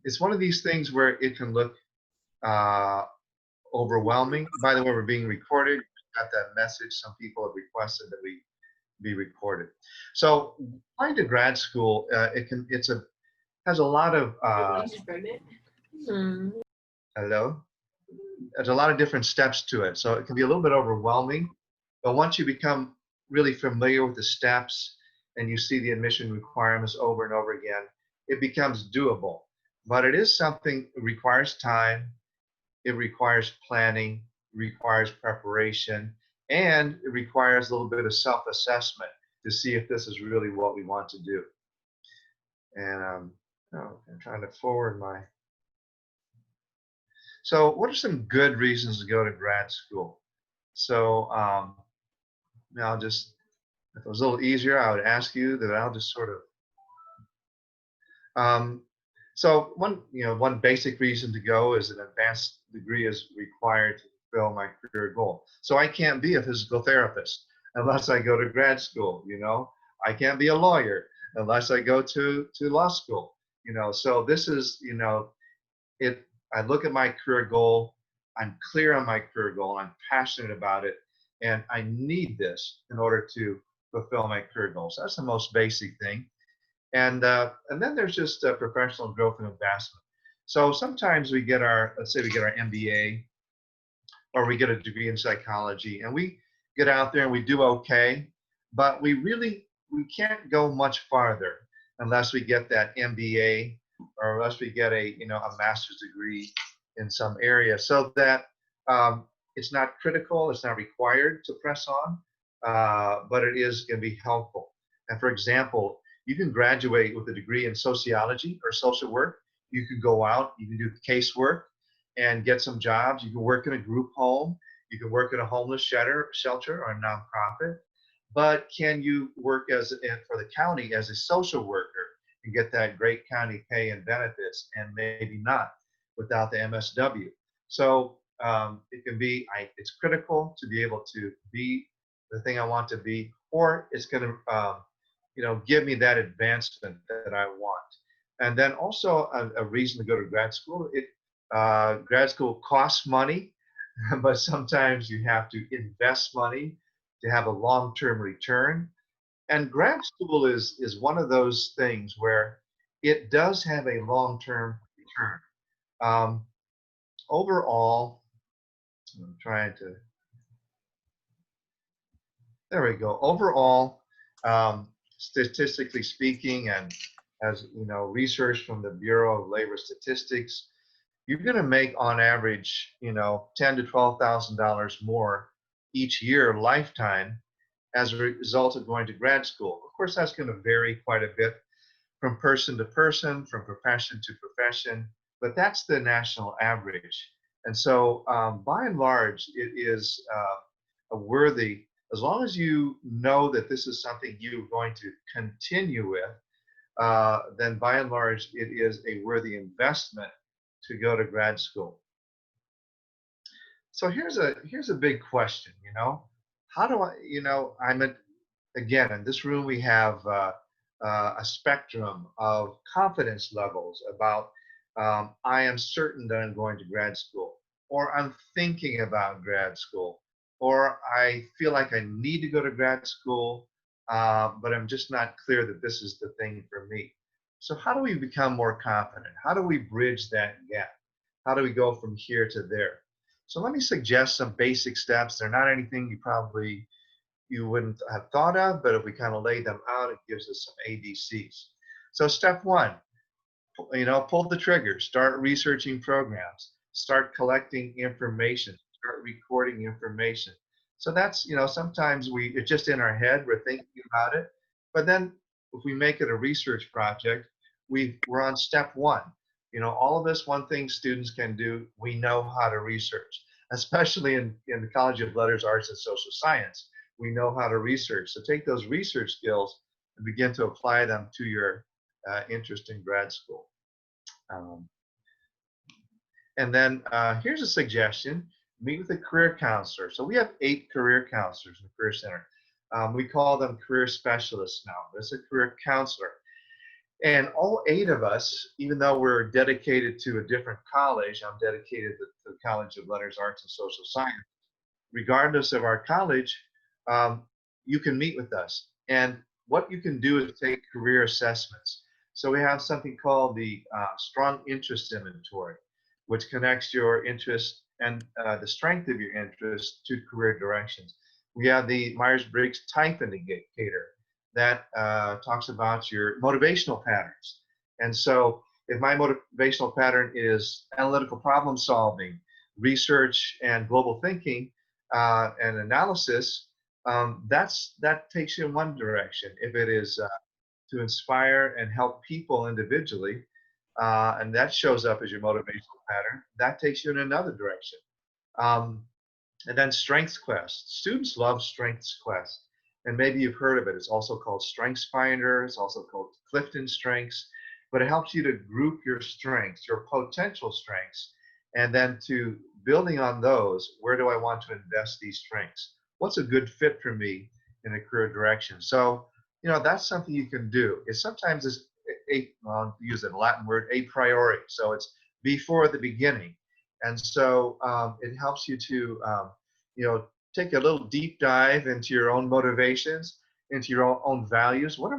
It's one of these things where it can look uh, overwhelming. By the way, we're being recorded. Got that message. Some people have requested that we be recorded. So applying to grad school, it's a has a lot of Hmm. hello. There's a lot of different steps to it, so it can be a little bit overwhelming. But once you become really familiar with the steps and you see the admission requirements over and over again, it becomes doable. But it is something that requires time, it requires planning, requires preparation, and it requires a little bit of self-assessment to see if this is really what we want to do. And oh, I'm trying to forward my. So, what are some good reasons to go to grad school? So, I'll just, if it was a little easier, I would ask you that I'll just sort of. Um, so one basic reason to go is an advanced degree is required to fulfill my career goal. So I can't be a physical therapist unless I go to grad school. I can't be a lawyer unless I go to law school. So this is it. I look at my career goal. I'm clear on my career goal. I'm passionate about it, and I need this in order to fulfill my career goals. That's the most basic thing. And then there's just professional growth and advancement. So sometimes let's say we get our MBA or we get a degree in psychology, and we get out there and we do okay, but we can't go much farther unless we get that MBA or unless we get a master's degree in some area. So that it's not critical, it's not required to press on, but it is going to be helpful. And for example, you can graduate with a degree in sociology or social work. You can go out, you can do casework and get some jobs. You can work in a group home. You can work in a homeless shelter or a nonprofit. But can you work for the county as a social worker and get that great county pay and benefits? And maybe not without the MSW. So it can be, it's critical to be able to be the thing I want to be, or it's going to give me that advancement that I want. And then also a reason to go to grad school. Grad school costs money, but sometimes you have to invest money to have a long-term return. And grad school is one of those things where it does have a long-term return. Um, Overall, I'm trying to. There we go. Overall, statistically speaking, and as research from the Bureau of Labor Statistics, you're going to make on average, $10,000 to $12,000 more each year lifetime as a result of going to grad school. Of course, that's going to vary quite a bit from person to person, from profession to profession, but that's the national average. And so, by and large, it is a worthy, as long as you know that this is something you're going to continue with, then by and large, it is a worthy investment to go to grad school. So here's a big question, how do I, again, in this room we have a spectrum of confidence levels about I am certain that I'm going to grad school, or I'm thinking about grad school, or I feel like I need to go to grad school, but I'm just not clear that this is the thing for me. So how do we become more confident? How do we bridge that gap? How do we go from here to there? So let me suggest some basic steps. They're not anything you wouldn't have thought of, but if we kind of lay them out, it gives us some ABCs. So step one, pull the trigger, start researching programs, start collecting information, start recording information. So that's, sometimes it's just in our head, we're thinking about it, but then if we make it a research project, we're on step one. All of this, one thing students can do, we know how to research, especially in the College of Letters, Arts, and Social Science. We know how to research. So take those research skills and begin to apply them to your interest in grad school. And then here's a suggestion, meet with a career counselor. So we have 8 career counselors in the Career Center. We call them career specialists now. It's a career counselor. And all 8 of us, even though we're dedicated to a different college, I'm dedicated to the College of Letters, Arts, and Social Science. Regardless of our college, um, you can meet with us. And what you can do is take career assessments. So we have something called the Strong Interest Inventory, which connects your interest and the strength of your interest to career directions. We have the Myers-Briggs Type Indicator that talks about your motivational patterns. And so if my motivational pattern is analytical problem solving, research, and global thinking, and analysis, that takes you in one direction. If it is to inspire and help people individually, and that shows up as your motivational pattern, that takes you in another direction. Um, and then Strengths Quest. Students love Strengths Quest. And maybe you've heard of it. It's also called Strengths Finder. It's also called Clifton Strengths. But it helps you to group your strengths, your potential strengths, and then to building on those, where do I want to invest these strengths? What's a good fit for me in a career direction? So, that's something you can do. It's sometimes it's I'll use a Latin word, a priori. So it's before the beginning. And so it helps you to, take a little deep dive into your own motivations, into your own values. What are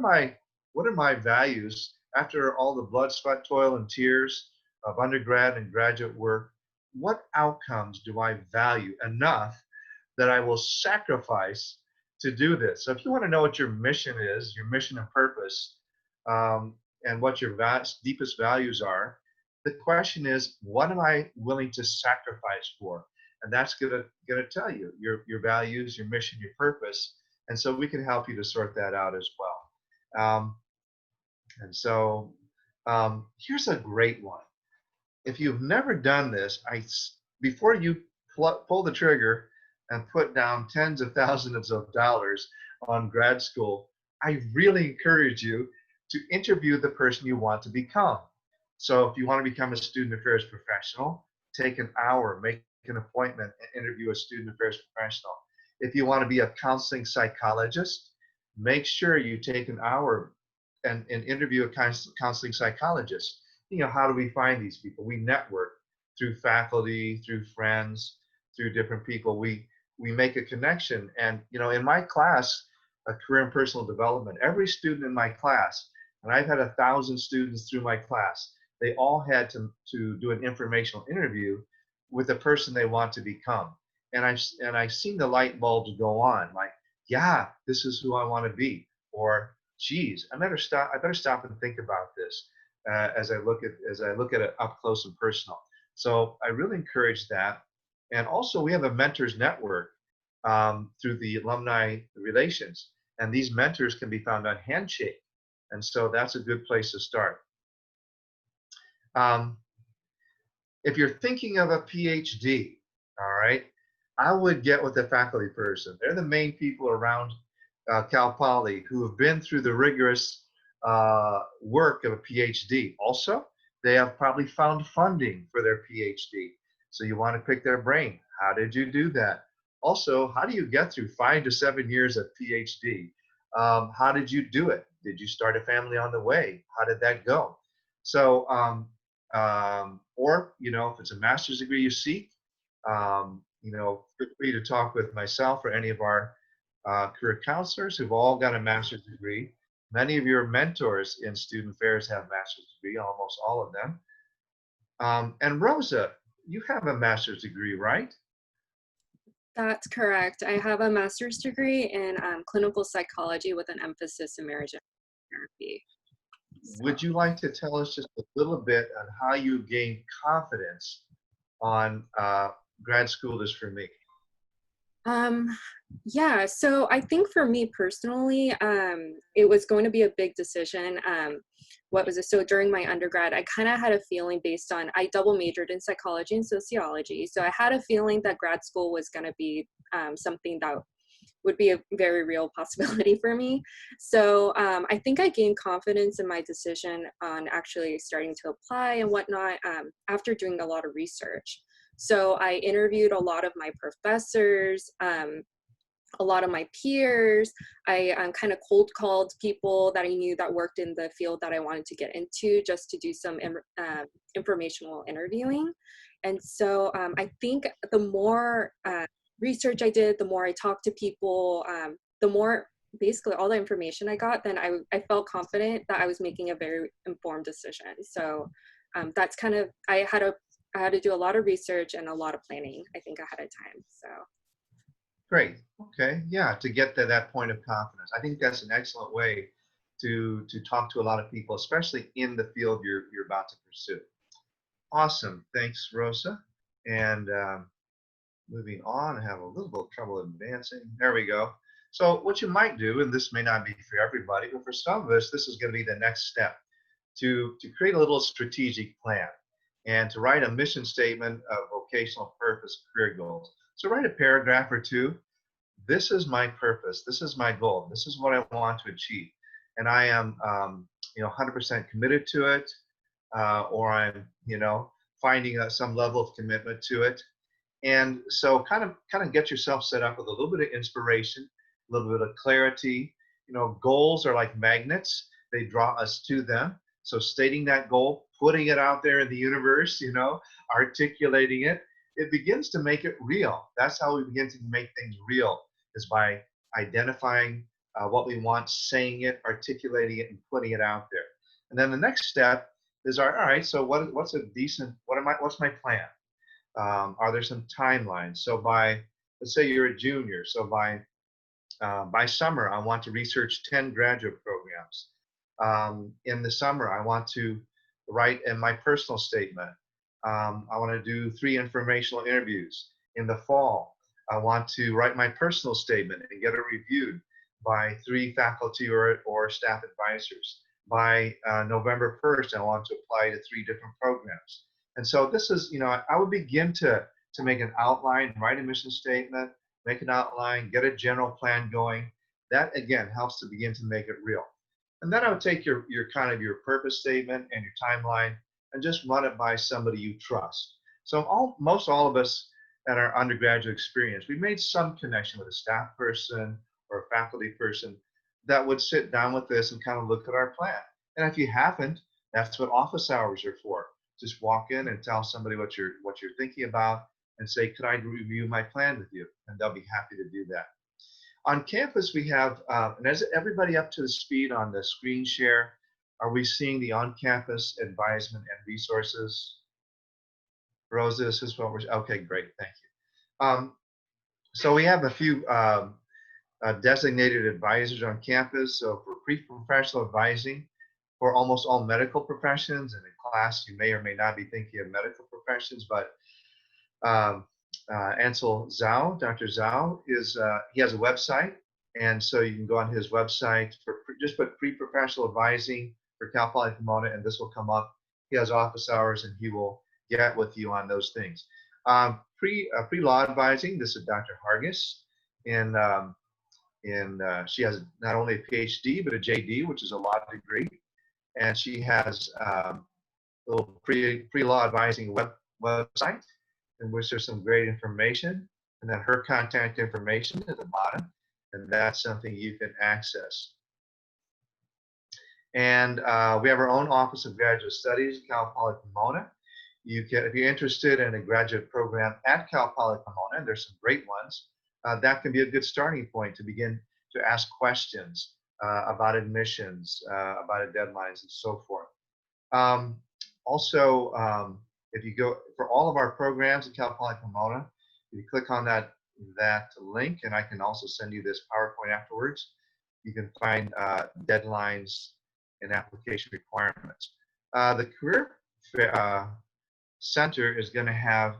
my values after all the blood, sweat, toil, and tears of undergrad and graduate work? What outcomes do I value enough that I will sacrifice to do this? So if you want to know what your mission is, your mission and purpose, and what your deepest values are, the question is, what am I willing to sacrifice for? And that's gonna tell you your values, your mission, your purpose. And so we can help you to sort that out as well. And so here's a great one. If you've never done this, before you pull the trigger and put down tens of thousands of dollars on grad school, I really encourage you to interview the person you want to become. So if you want to become a student affairs professional, take an hour, make an appointment, and interview a student affairs professional. If you want to be a counseling psychologist, make sure you take an hour and interview a counseling psychologist. How do we find these people? We network through faculty, through friends, through different people. We make a connection. And in my class, a career and personal development, every student in my class, and I've had 1,000 students through my class, they all had to do an informational interview with the person they want to become. And I've seen the light bulbs go on, like, yeah, this is who I want to be, or geez, I better stop and think about this as I look at it up close and personal. So I really encourage that. And also we have a mentors network through the alumni relations, and these mentors can be found on Handshake. And so that's a good place to start. If you're thinking of a PhD, all right, I would get with a faculty person. They're the main people around Cal Poly who have been through the rigorous work of a PhD. Also, they have probably found funding for their PhD. So you want to pick their brain. How did you do that? Also, how do you get through 5 to 7 years of PhD? How did you do it? Did you start a family on the way? How did that go? So, or, if it's a master's degree you seek, feel free to talk with myself or any of our career counselors who've all got a master's degree. Many of your mentors in student affairs have master's degree, almost all of them. And Rosa, you have a master's degree, right? That's correct. I have a master's degree in clinical psychology with an emphasis in marriage and therapy. Would you like to tell us just a little bit on how you gained confidence on grad school is for me? Yeah, so I think for me personally, it was going to be a big decision. So during my undergrad, I kind of had a feeling based on, I double majored in psychology and sociology. So I had a feeling that grad school was going to be something that would be a very real possibility for me. So I think I gained confidence in my decision on actually starting to apply and whatnot after doing a lot of research. So I interviewed a lot of my professors. a lot of my peers. I kind of cold called people that I knew that worked in the field that I wanted to get into just to do some informational interviewing. And so I think the more research I did, the more I talked to people, the more basically all the information I got, then I felt confident that I was making a very informed decision. So that's kind of, I had to do a lot of research and a lot of planning, I think, ahead of time. So Great. Okay. Yeah. To get to that point of confidence, I think that's an excellent way to talk to a lot of people, especially in the field you're about to pursue. Awesome. Thanks, Rosa. And moving on, I have a little bit of trouble advancing. There we go. So what you might do, and this may not be for everybody, but for some of us, this is going to be the next step to create a little strategic plan and to write a mission statement of vocational purpose, career goals. So write a paragraph or two. This is my purpose. This is my goal. This is what I want to achieve, and I am, 100% committed to it, or I'm, finding some level of commitment to it. And so kind of get yourself set up with a little bit of inspiration, a little bit of clarity. Goals are like magnets. They draw us to them. So stating that goal, putting it out there in the universe, articulating it, it begins to make it real. That's how we begin to make things real, is by identifying what we want, saying it, articulating it, and putting it out there. And then the next step is, all right, so what's what's my plan? Are there some timelines? So let's say you're a junior. So by summer, I want to research 10 graduate programs. In the summer, I want to write in my personal statement. I want to do 3 informational interviews. In the fall, I want to write my personal statement and get it reviewed by 3 faculty or staff advisors. By November 1st, I want to apply to 3 different programs. And so this is, I would begin to make an outline, write a mission statement, make an outline, get a general plan going. That again helps to begin to make it real. And then I would take your kind of your purpose statement and your timeline and just run it by somebody you trust. So most all of us at our undergraduate experience, we made some connection with a staff person or a faculty person that would sit down with this and kind of look at our plan. And if you haven't, that's what office hours are for. Just walk in and tell somebody what you're thinking about and say, could I review my plan with you? And they'll be happy to do that. On campus, we have, and is everybody up to the speed on the screen share? Are we seeing the on-campus advisement and resources? Rosa, this is what we're, okay, great, thank you. So we have a few designated advisors on campus. So for pre-professional advising, for almost all medical professions, and in class you may or may not be thinking of medical professions, but Ansel Zhao, Dr. Zhao, he has a website, and so you can go on his website just put pre-professional advising for Cal Poly Pomona, and this will come up. He has office hours, and he will get with you on those things. Pre-law advising, this is Dr. Hargis, and she has not only a PhD but a JD, which is a law degree, and she has a little pre-law advising website in which there's some great information, and then her contact information at the bottom, and that's something you can access. And we have our own Office of Graduate Studies, Cal Poly Pomona. If you're interested in a graduate program at Cal Poly Pomona, and there's some great ones, that can be a good starting point to begin to ask questions about admissions, about deadlines, and so forth. Also, if you go for all of our programs at Cal Poly Pomona, if you click on that link, and I can also send you this PowerPoint afterwards, you can find deadlines and application requirements. The Career Center is going to have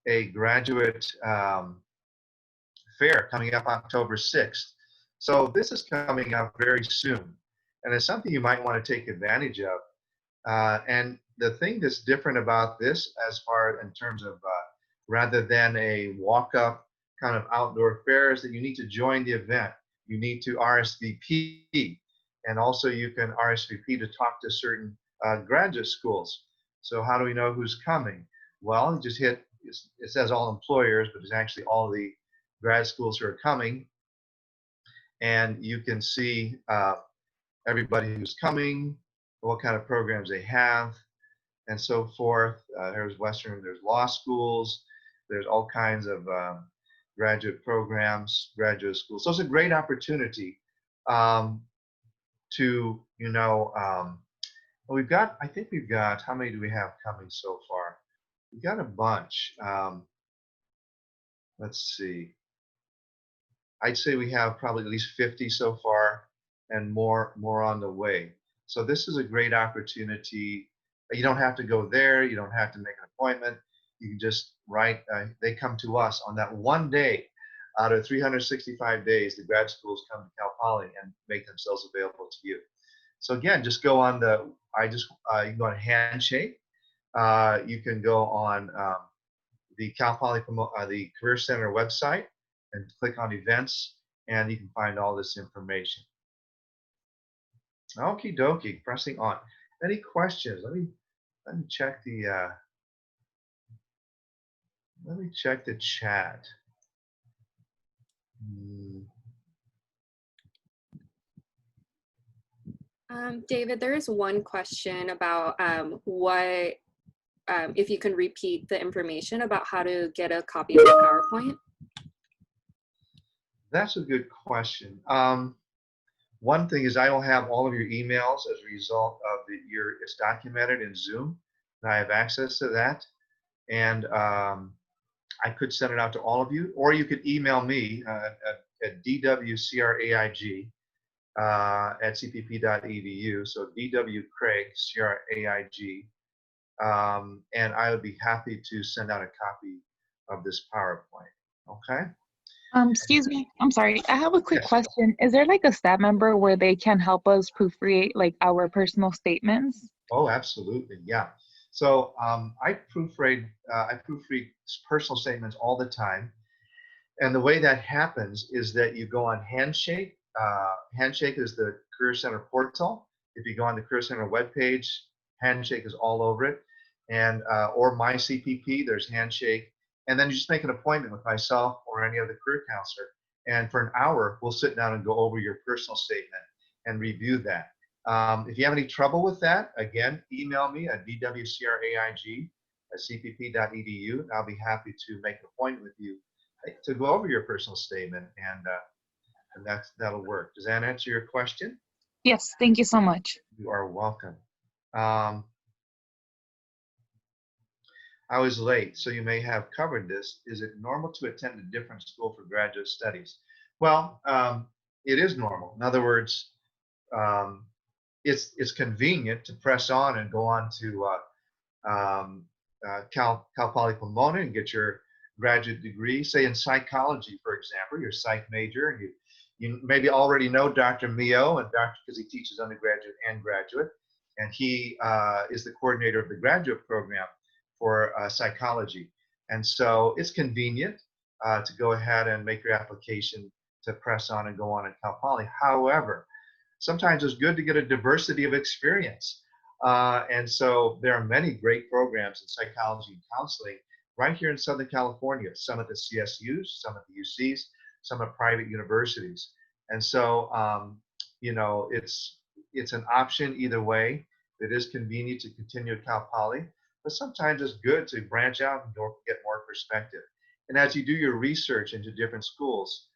a graduate fair coming up October 6th. So this is coming up very soon, and it's something you might want to take advantage of. And the thing that's different about this, as far in terms of rather than a walk-up kind of outdoor fair, is that you need to join the event. You need to RSVP, and also you can RSVP to talk to certain graduate schools. So how do we know who's coming? Well, you just hit, it says all employers, but it's actually all the grad schools who are coming, and you can see everybody who's coming, what kind of programs they have, and so forth. There's Western, there's law schools, there's all kinds of graduate programs, graduate schools. So it's a great opportunity to, we've got, I think we've got, how many do we have coming so far? We've got a bunch. Let's see. I'd say we have probably at least 50 so far, and more on the way. So this is a great opportunity. You don't have to go there. You don't have to make an appointment. You can just write. They come to us on that one day out of 365 days. The grad schools come to Cal Poly and make themselves available to you. So again, just go on the. You can go on Handshake. You can go on the Cal Poly the Career Center website and click on events, and you can find all this information. Okie dokie, pressing on. Any questions? Let me check the chat. David, there is one question about if you can repeat the information about how to get a copy of the PowerPoint. That's a good question. One thing is I will have all of your emails as a result of it's documented in Zoom, and I have access to that. And I could send it out to all of you, or you could email me at dwcraig at cpp.edu. So dwcraig, C-R-A-I-G. And I would be happy to send out a copy of this PowerPoint. Okay? Excuse me, I'm sorry. I have a quick Yes. question. Is there like a staff member where they can help us proofread like our personal statements? Oh, absolutely. Yeah. So I proofread personal statements all the time. And the way that happens is that you go on Handshake. Handshake is the Career Center portal. If you go on the Career Center webpage, Handshake is all over it. And or My CPP, there's Handshake. And then you just make an appointment with myself or any other career counselor. And for an hour, we'll sit down and go over your personal statement and review that. If you have any trouble with that, again, email me at dwcraig@cpp.edu, and I'll be happy to make an appointment with you to go over your personal statement, and that'll work. Does that answer your question? Yes, thank you so much. You are welcome. I was late, so you may have covered this. Is it normal to attend a different school for graduate studies? Well, it is normal. In other words, it's convenient to press on and go on to Cal Poly Pomona and get your graduate degree, say in psychology, for example, your psych major, and you maybe already know Dr. Mio, and because he teaches undergraduate and graduate, and he is the coordinator of the graduate program for psychology. And so it's convenient to go ahead and make your application to press on and go on at Cal Poly. However, sometimes it's good to get a diversity of experience. And so there are many great programs in psychology and counseling right here in Southern California, some at the CSUs, some at the UCs, some at private universities. And so, it's an option either way. It is convenient to continue at Cal Poly, but sometimes it's good to branch out and get more perspective. And as you do your research into different schools,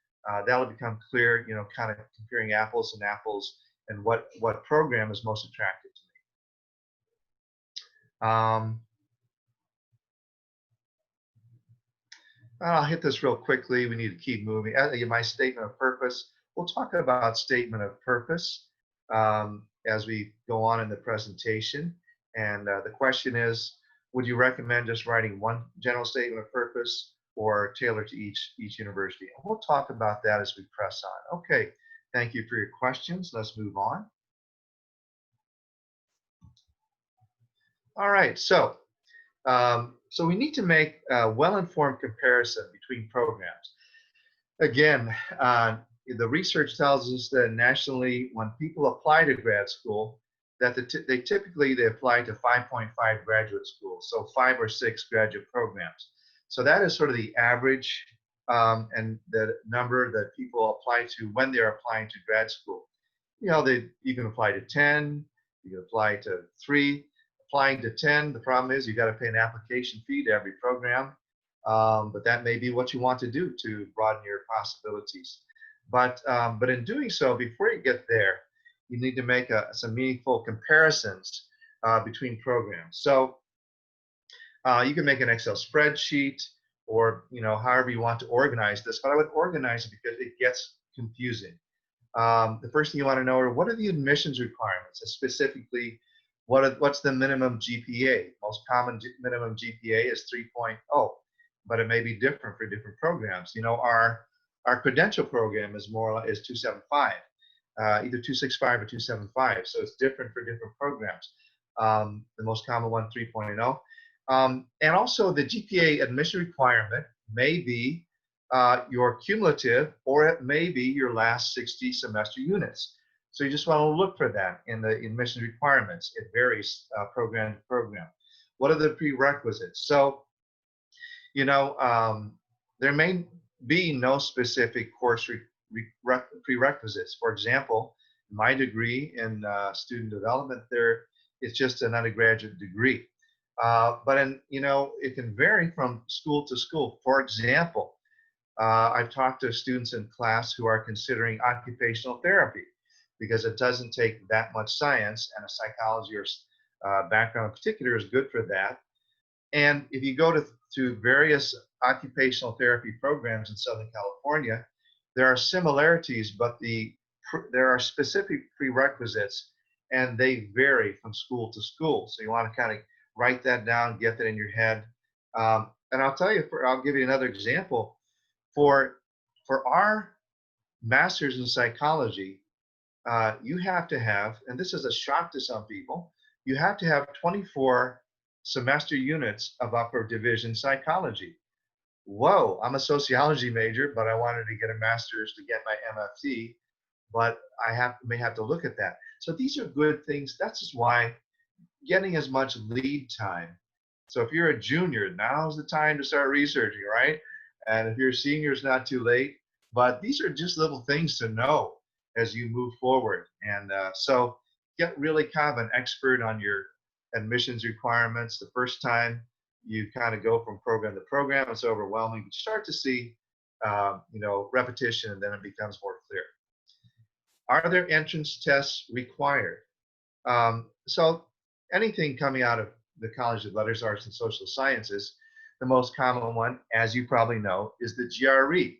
that'll become clear, kind of comparing apples and apples and what program is most attractive to me. I'll hit this real quickly. We need to keep moving. My statement of purpose. We'll talk about statement of purpose as we go on in the presentation. And the question is, would you recommend just writing one general statement of purpose or tailor to each university? And we'll talk about that as we press on. Okay, thank you for your questions. Let's move on. All right, so we need to make a well-informed comparison between programs. Again, the research tells us that nationally, when people apply to grad school, that they typically apply to 5.5 graduate schools, so 5 or 6 graduate programs. So that is sort of the average and the number that people apply to when they're applying to grad school. You know, you can apply to 10, you can apply to 3. Applying to 10, the problem is you got to pay an application fee to every program, but that may be what you want to do to broaden your possibilities. But in doing so, before you get there, you need to make some meaningful comparisons between programs. So you can make an Excel spreadsheet, or however you want to organize this. But I would organize it because it gets confusing. The first thing you want to know are, what are the admissions requirements, and specifically, what's the minimum GPA? Most common minimum GPA is 3.0, but it may be different for different programs. Our credential program is 275, either 265 or 275. So it's different for different programs. The most common one, 3.0. And also the GPA admission requirement may be your cumulative, or it may be your last 60 semester units. So you just want to look for that in the admission requirements. It varies program to program. What are the prerequisites? So, there may be no specific course prerequisites. For example, my degree in student development, it's just an undergraduate degree. But it can vary from school to school. For example, I've talked to students in class who are considering occupational therapy because it doesn't take that much science, and a psychology or background in particular is good for that. And if you go to various occupational therapy programs in Southern California, there are similarities, but there are specific prerequisites, and they vary from school to school. So you want to kind of write that down, get that in your head. And I'll give you another example. For our master's in psychology, you have to have, and this is a shock to some people, you have to have 24 semester units of upper division psychology. Whoa, I'm a sociology major, but I wanted to get a master's to get my MFT, but I may have to look at that. So these are good things. That's just why getting as much lead time. So if you're a junior, now's the time to start researching, right? And if you're a senior, it's not too late. But these are just little things to know as you move forward. And so get really kind of an expert on your admissions requirements. The first time you kind of go from program to program, it's overwhelming. You start to see, repetition, and then it becomes more clear. Are there entrance tests required? So anything coming out of the College of Letters, Arts, and Social Sciences, the most common one, as you probably know, is the GRE,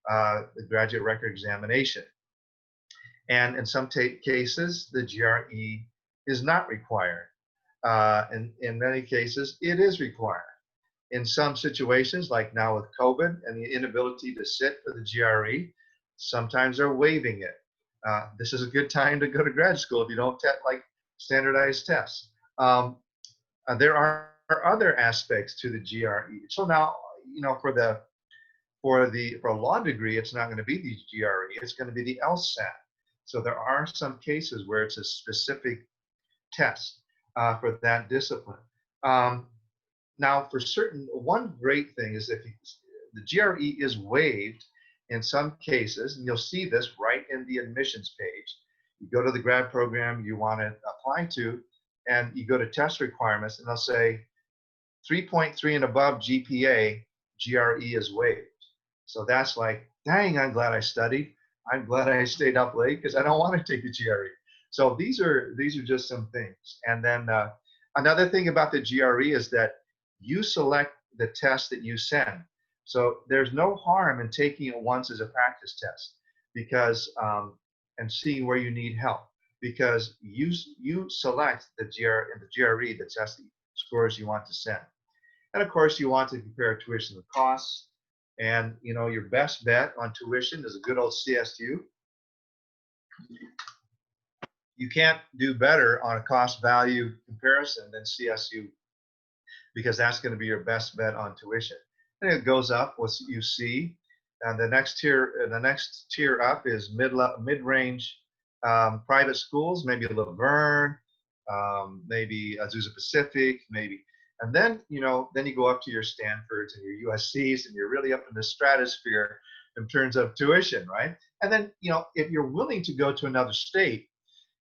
the Graduate Record Examination. And in some cases, the GRE is not required. And in many cases, it is required. In some situations, like now with COVID and the inability to sit for the GRE, sometimes they're waiving it. This is a good time to go to grad school if you don't take standardized tests. There are other aspects to the GRE. So now, for a law degree, it's not going to be the GRE. It's going to be the LSAT. So there are some cases where it's a specific test for that discipline. Now, for certain, one great thing is if the GRE is waived in some cases, and you'll see this right in the admissions page. You go to the grad program you want to apply to, and you go to test requirements, and they'll say 3.3 and above GPA, GRE is waived. So that's like, dang, I'm glad I studied. I'm glad I stayed up late because I don't want to take the GRE. So these are just some things. And then another thing about the GRE is that you select the test that you send. So there's no harm in taking it once as a practice test because and seeing where you need help, because you select the GRE the test scores you want to send. And of course, you want to compare tuition and costs. And your best bet on tuition is a good old CSU. You can't do better on a cost value comparison than CSU, because that's going to be your best bet on tuition. And it goes up with UC, and the next tier up is mid-range private schools, maybe Laverne, maybe Azusa Pacific, maybe. And then, then you go up to your Stanfords and your USCs, and you're really up in the stratosphere in terms of tuition, right? And then, if you're willing to go to another state,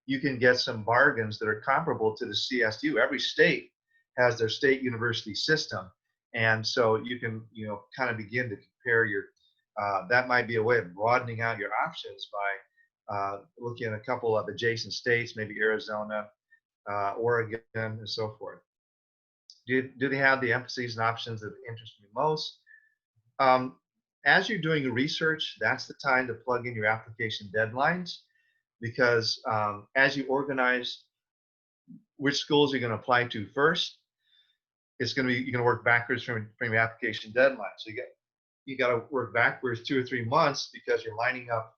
you can get some bargains that are comparable to the CSU. Every state has their state university system. And so you can, kind of begin to compare that might be a way of broadening out your options by looking at a couple of adjacent states, maybe Arizona, Oregon, and so forth. Do they have the emphases and options that interest me most? As you're doing your research, that's the time to plug in your application deadlines, because as you organize which schools you're going to apply to first, you're going to work backwards from your application deadline. So you got to work backwards 2 or 3 months, because you're lining up,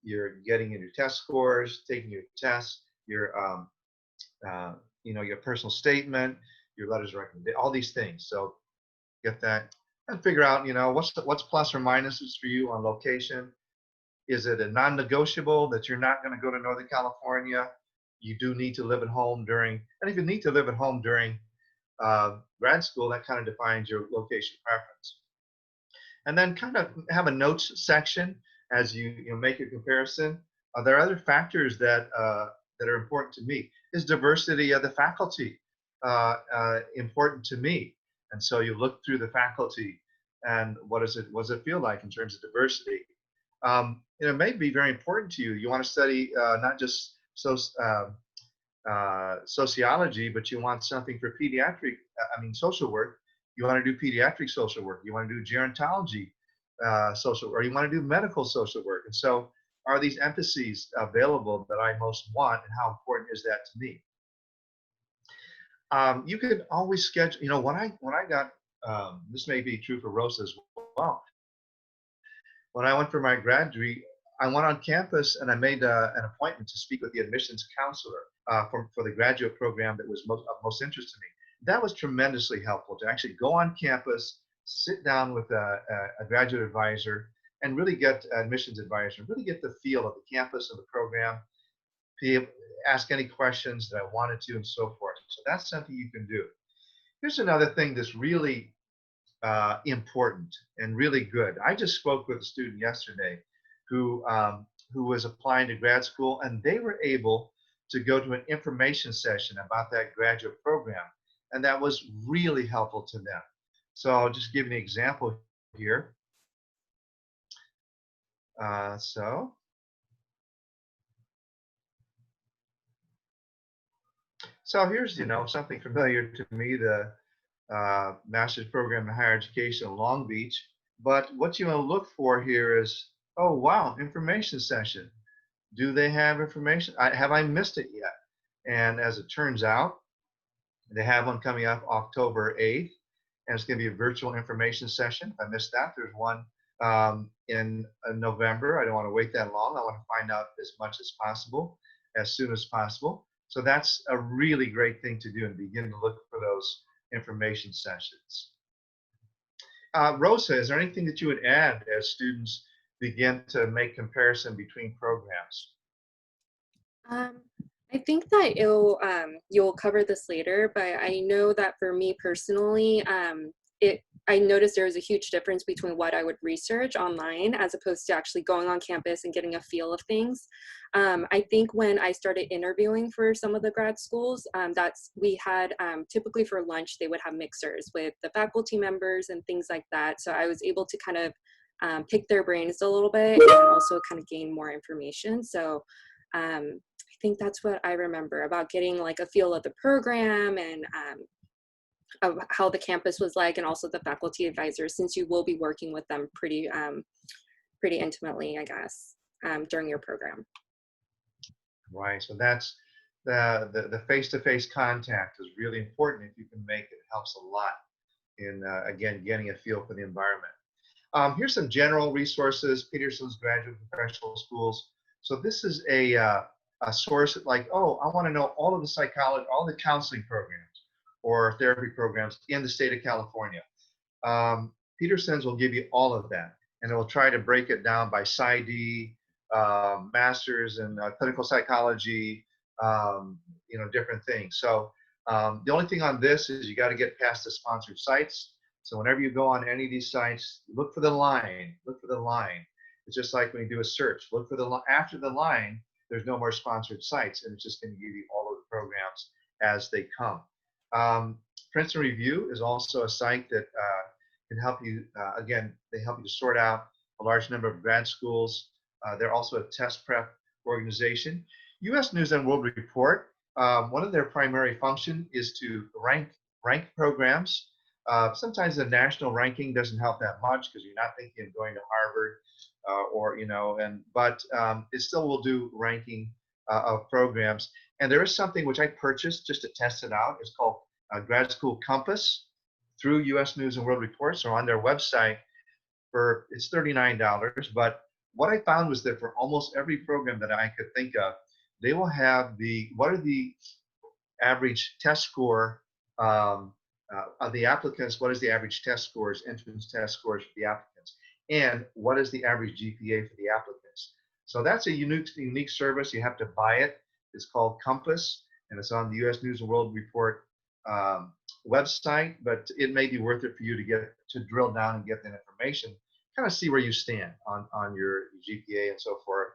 you're getting in your test scores, taking your tests, your your personal statement, your letters of recommendation, all these things. So get that and figure out, what's plus or minuses for you on location. Is it a non-negotiable that you're not going to go to Northern California? You do need to live at home during, and if you need to live at home during grad school, that kind of defines your location preference. And then kind of have a notes section as you make your comparison. There are other factors that are important to me. Is diversity of the faculty important to me? And so you look through the faculty, and what does it feel like in terms of diversity? It may be very important to you. You want to study not just sociology, but you want something for social work. You want to do pediatric social work. You want to do gerontology social work, or you want to do medical social work. And so, are these emphases available that I most want, and how important is that to me? You could always schedule. When I got this may be true for Rosa as well. When I went for my grad degree, I went on campus and I made an appointment to speak with the admissions counselor for the graduate program that was of most interest to me. That was tremendously helpful, to actually go on campus, sit down with a graduate advisor, and really get admissions advisor, really get the feel of the campus and the program, ask any questions that I wanted to, and so forth. So that's something you can do. Here's another thing that's really important and really good. I just spoke with a student yesterday who was applying to grad school, and they were able to go to an information session about that graduate program, and that was really helpful to them. So I'll just give you an example here. So here's something familiar to me, the master's program in higher education in Long Beach. But what you want to look for here is, oh wow, information session. Do they have information? Have I missed it yet? And as it turns out, they have one coming up October 8th, and it's going to be a virtual information session. If I missed that, there's one in November. I don't want to wait that long. I want to find out as much as possible, as soon as possible. So that's a really great thing to do, and begin to look for those information sessions. Rosa, is there anything that you would add as students begin to make comparison between programs? I think that you'll cover this later, but I know that for me personally, I noticed there was a huge difference between what I would research online as opposed to actually going on campus and getting a feel of things. I think when I started interviewing for some of the grad schools, we had typically for lunch, they would have mixers with the faculty members and things like that. So I was able to kind of pick their brains a little bit and also kind of gain more information. So I think that's what I remember about getting like a feel of the program and of how the campus was like, and also the faculty advisors, since you will be working with them pretty intimately, I guess, during your program. Right. So that's the face-to-face contact is really important. If you can make it, it helps a lot in again getting a feel for the environment. Here's some general resources: Peterson's Graduate Professional Schools. So this is a source like, oh, I want to know all of the psychology, all the counseling programs or therapy programs in the state of California. Peterson's will give you all of that, and it will try to break it down by PsyD, masters in clinical psychology, different things. So The only thing on this is you got to get past the sponsored sites. So whenever you go on any of these sites, look for the line. Look for the line. It's just like when you do a search. Look for the after the line. There's no more sponsored sites, and it's just going to give you all of the programs as they come. Princeton Review is also a site that can help you. Again, they help you to sort out a large number of grad schools. They're also a test prep organization. U.S. News and World Report. One of their primary function is to rank programs. Sometimes the national ranking doesn't help that much because you're not thinking of going to Harvard but it still will do ranking of programs. And there is something which I purchased just to test it out. It's called Grad School Compass through U.S. News and World Report. So on their website, it's $39. But what I found was that for almost every program that I could think of, they will have what are the average test score of the applicants, what is the average test scores, entrance test scores for the applicants, and what is the average GPA for the applicants. So that's a unique service. You have to buy it. It's called Compass, and it's on the U.S. News and World Report website, but it may be worth it for you to drill down and get that information, kind of see where you stand on your GPA and so forth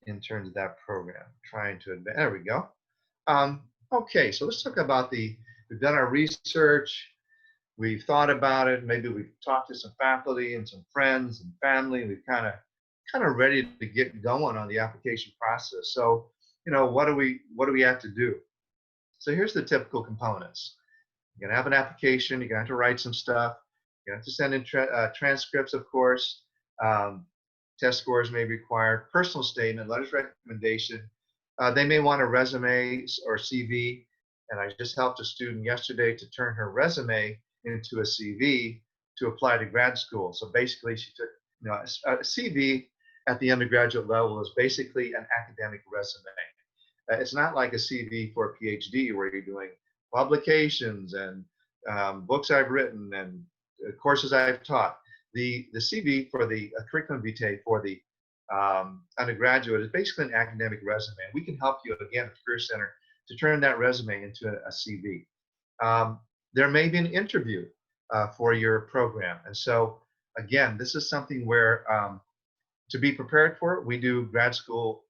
in terms of that program. Trying to advance. There we go. Okay, so let's talk about we've done our research, we've thought about it, maybe we've talked to some faculty and some friends and family, and we've kind of ready to get going on the application process. So, what do we have to do? So here's the typical components. You're gonna have an application, you're gonna have to write some stuff, you have to send in transcripts, of course, test scores may be required, personal statement, letters of recommendation. They may want a resume or CV, and I just helped a student yesterday to turn her resume into a CV to apply to grad school. So basically, she took, a CV at the undergraduate level is basically an academic resume. It's not like a CV for a PhD where you're doing publications and books I've written and courses I've taught. The CV for the curriculum vitae for the undergraduate is basically an academic resume. We can help you again at the Career Center to turn that resume into a CV. There may be an interview for your program, and so again, this is something where to be prepared for it, we do grad school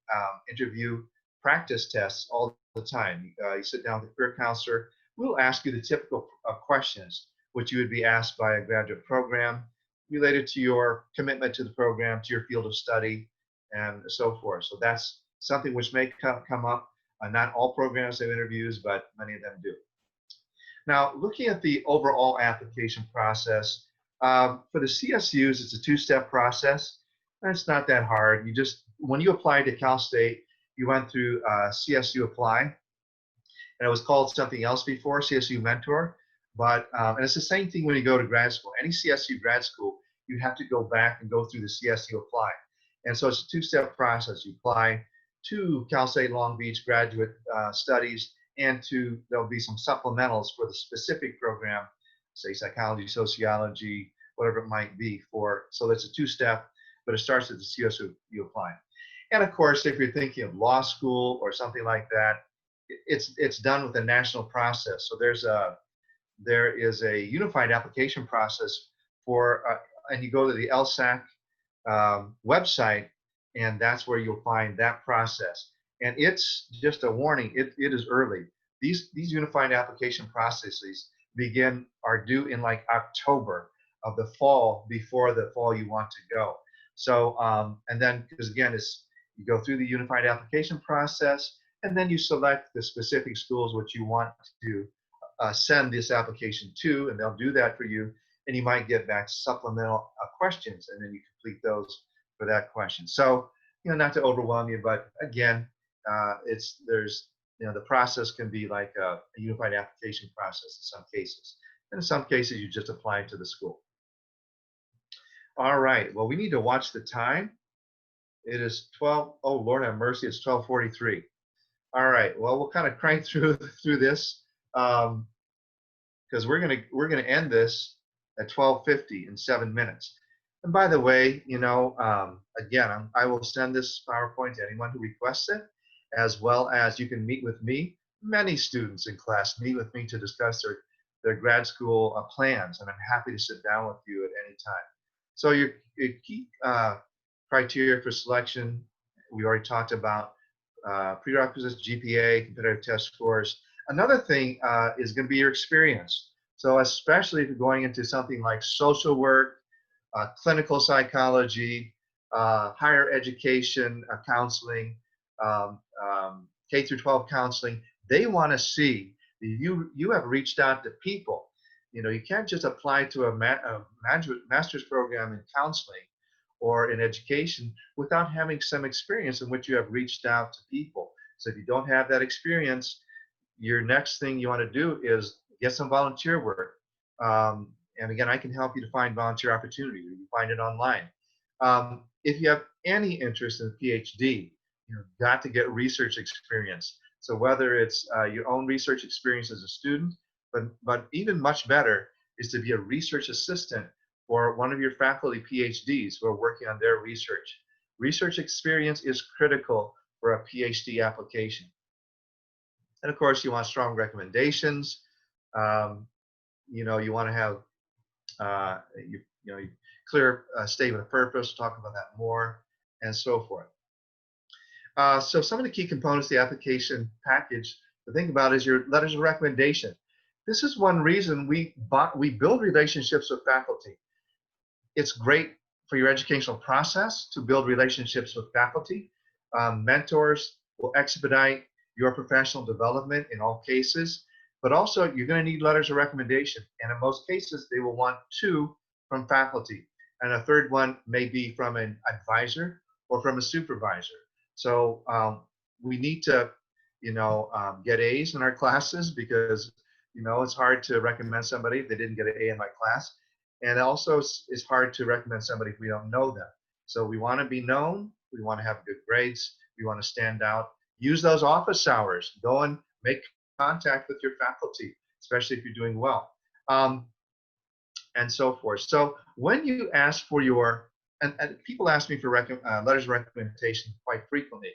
interview practice tests all the time. You sit down with a career counselor. We'll ask you the typical questions which you would be asked by a graduate program related to your commitment to the program, to your field of study, and so forth. So that's something which may come up. Not all programs have interviews, but many of them do. Now, looking at the overall application process, for the CSUs, it's a two-step process. It's not that hard. When you applied to Cal State, you went through CSU Apply, and it was called something else before, CSU Mentor. But and it's the same thing when you go to grad school. Any CSU grad school, you have to go back and go through the CSU Apply. And so it's a two-step process. You apply to Cal State Long Beach Graduate Studies, and there'll be some supplementals for the specific program, say psychology, sociology, whatever it might be so that's a two-step, but it starts at the CSU Apply. And of course, if you're thinking of law school or something like that, it's done with a national process. So there is a unified application process and you go to the LSAC website, and that's where you'll find that process. And it's just a warning, it is early. These unified application processes are due in like October of the fall, before the fall you want to go. So, and then, because again, you go through the unified application process, and then you select the specific schools which you want to send this application to, and they'll do that for you. And you might get back supplemental questions, and then you complete those for that question. So, not to overwhelm you, but again, the process can be like a unified application process in some cases. And in some cases, you just apply to the school. All right, well, we need to watch the time. It is 12, oh Lord have mercy, it's 12:43. All right, well, we'll kind of crank through this because we're gonna end this at 12:50 in 7 minutes. And by the way, again, I will send this PowerPoint to anyone who requests it, as well as you can meet with me many students in class meet with me to discuss their grad school plans, and I'm happy to sit down with you at any time. So your key criteria for selection, we already talked about prerequisites, GPA, competitive test scores. Another thing is going to be your experience. So especially if you're going into something like social work, clinical psychology, higher education counseling, K through 12 counseling, they want to see that you have reached out to people. You know, you can't just apply to a master's program in counseling or in education without having some experience in which you have reached out to people. So if you don't have that experience, your next thing you want to do is get some volunteer work. And again, I can help you to find volunteer opportunities. You can find it online. If you have any interest in PhD, you've got to get research experience. So whether it's your own research experience as a student, but even much better is to be a research assistant for one of your faculty PhDs who are working on their research. Research experience is critical for a PhD application. And of course, you want strong recommendations. You know, you want to have clear statement of purpose. Talk about that more, and so forth. So some of the key components of the application package to think about is your letters of recommendation. This is one reason we build relationships with faculty. It's great for your educational process to build relationships with faculty. Mentors will expedite your professional development in all cases, but also you're going to need letters of recommendation. And in most cases, they will want 2 from faculty. And a third one may be from an advisor or from a supervisor. So we need to, get A's in our classes because, it's hard to recommend somebody if they didn't get an A in my class. And also it's hard to recommend somebody if we don't know them. So we want to be known. We want to have good grades. We want to stand out. Use those office hours. Go and make contact with your faculty, especially if you're doing well, and so forth. So when you ask for and people ask me for letters of recommendation quite frequently.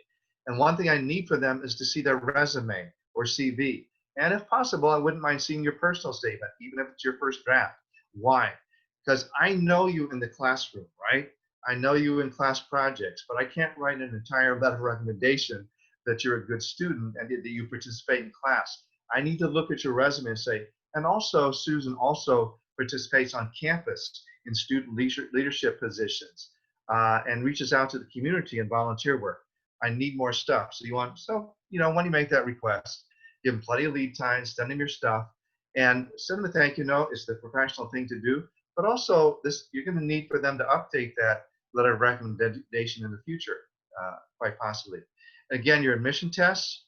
And one thing I need for them is to see their resume or CV. And if possible, I wouldn't mind seeing your personal statement, even if it's your first draft. Why? Because I know you in the classroom, right? I know you in class projects, but I can't write an entire letter of recommendation that you're a good student and that you participate in class. I need to look at your resume and say, and also Susan also participates on campus in student leadership positions and reaches out to the community in volunteer work. I need more stuff. When you make that request, give them plenty of lead time, send them your stuff, and send them a thank you note. It's the professional thing to do. But also, you're going to need for them to update that letter of recommendation in the future, quite possibly. Again, your admission tests,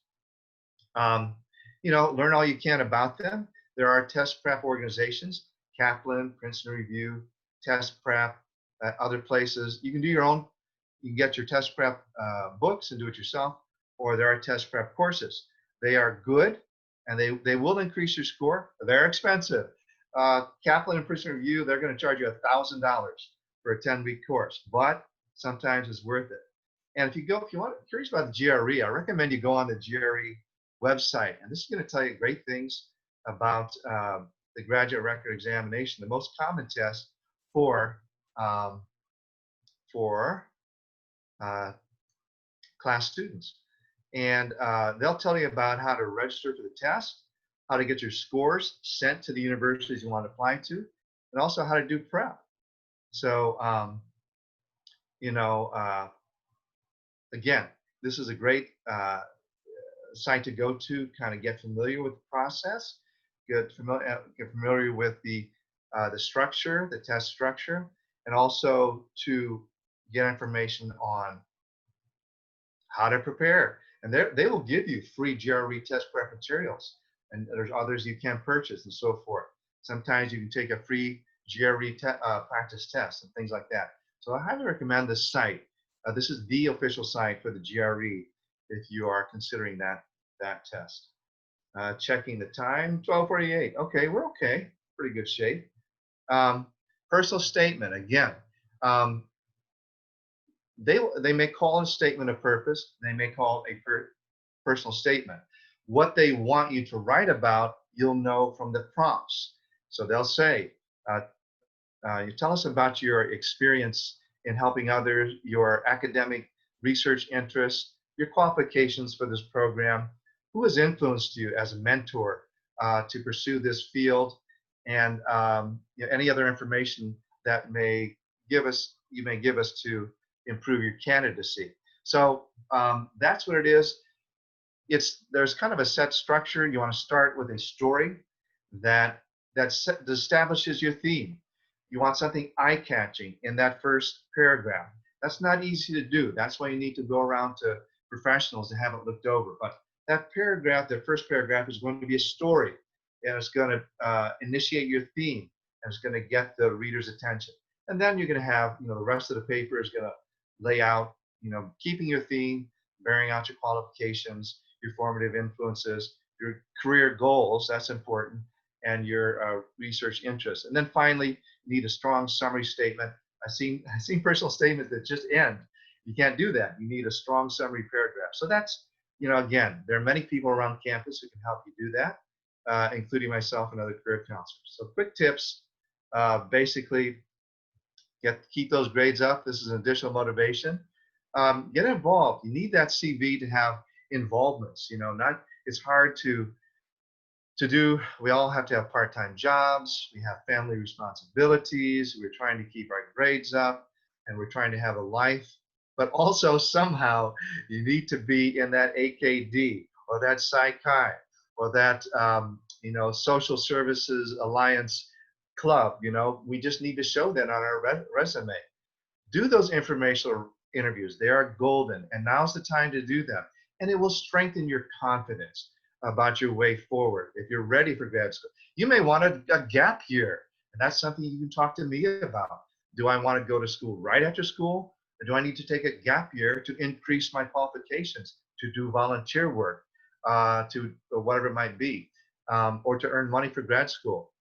learn all you can about them. There are test prep organizations, Kaplan, Princeton Review, Test Prep, other places. You can do your own. You can get your test prep books and do it yourself, or there are test prep courses. They are good, and they will increase your score. They're expensive. Kaplan and Princeton Review, they're going to charge you $1,000 for a 10-week course, but sometimes it's worth it. And if you're curious about the GRE, I recommend you go on the GRE website. And this is going to tell you great things about the graduate record examination, the most common test for class students. And they'll tell you about how to register for the test, how to get your scores sent to the universities you want to apply to, and also how to do prep. So, again, this is a great site to go to, kind of get familiar with the process, get familiar with the structure, the test structure, and also to get information on how to prepare. And they will give you free GRE test prep materials, and there's others you can purchase and so forth. Sometimes you can take a free GRE practice test and things like that. So I highly recommend this site. This is the official site for the GRE if you are considering that test. Checking the time, 12:48. Okay, we're okay. Pretty good shape. Personal statement, again. They may call a statement of purpose. They may call a personal statement. what they want you to write about, you'll know from the prompts. So they'll say, you tell us about your experience in helping others, your academic research interests, your qualifications for this program, who has influenced you as a mentor to pursue this field, and any other information that you may give us to improve your candidacy. So that's what it is. There's kind of a set structure. You want to start with a story that establishes your theme. You want something eye-catching in that first paragraph. That's not easy to do. That's why you need to go around to professionals to have it looked over. But that paragraph, the first paragraph, is going to be a story, and it's going to initiate your theme, and it's going to get the reader's attention. And then you're going to have, the rest of the paper is going to lay out, keeping your theme, bearing out your qualifications, your formative influences, your career goals, that's important, and your research interests. And then finally, you need a strong summary statement. I've seen personal statements that just end. You can't do that. You need a strong summary paragraph. So that's, again, there are many people around campus who can help you do that, including myself and other career counselors. So quick tips, basically, keep those grades up. This is an additional motivation. Get involved. You need that CV to have involvements. It's hard to do. We all have to have part-time jobs. We have family responsibilities. We're trying to keep our grades up, and we're trying to have a life. But also somehow you need to be in that AKD or that Psi-Chi or that Social Services Alliance club. We just need to show that on our resume. Do those informational interviews. They are golden, and now's the time to do them. And it will strengthen your confidence about your way forward. If you're ready for grad school, you may want a gap year, and that's something you can talk to me about. Do I want to go to school right after school, or do I need to take a gap year to increase my qualifications, to do volunteer work, or whatever it might be, or to earn money for grad school?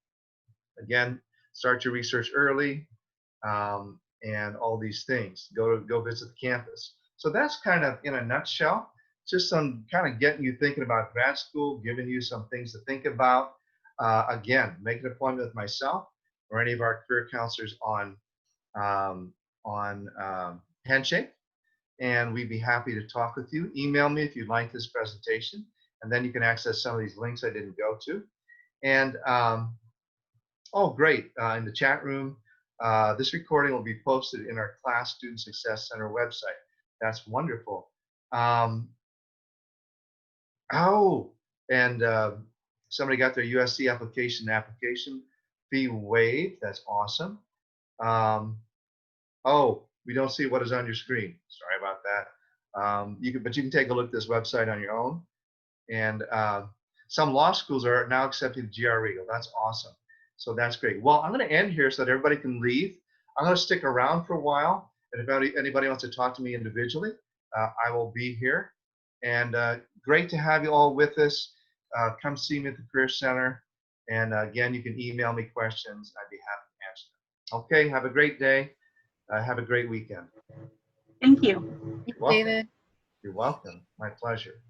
Again, start your research early, and all these things. Go visit the campus. So that's kind of in a nutshell. Just some kind of getting you thinking about grad school, giving you some things to think about. Again, make an appointment with myself or any of our career counselors on Handshake, and we'd be happy to talk with you. Email me if you'd like this presentation, and then you can access some of these links I didn't go to. And oh, great! In the chat room, this recording will be posted in our Class Student Success Center website. That's wonderful. And somebody got their USC application fee waived. That's awesome. We don't see what is on your screen. Sorry about that. You can take a look at this website on your own. And some law schools are now accepting GRE. Well, that's awesome. So that's great. Well, I'm going to end here so that everybody can leave. I'm going to stick around for a while. And if anybody wants to talk to me individually, I will be here. And great to have you all with us. Come see me at the Career Center. And again, you can email me questions. I'd be happy to answer them. Okay, have a great day. Have a great weekend. Thank you. You're welcome. David. You're welcome. My pleasure.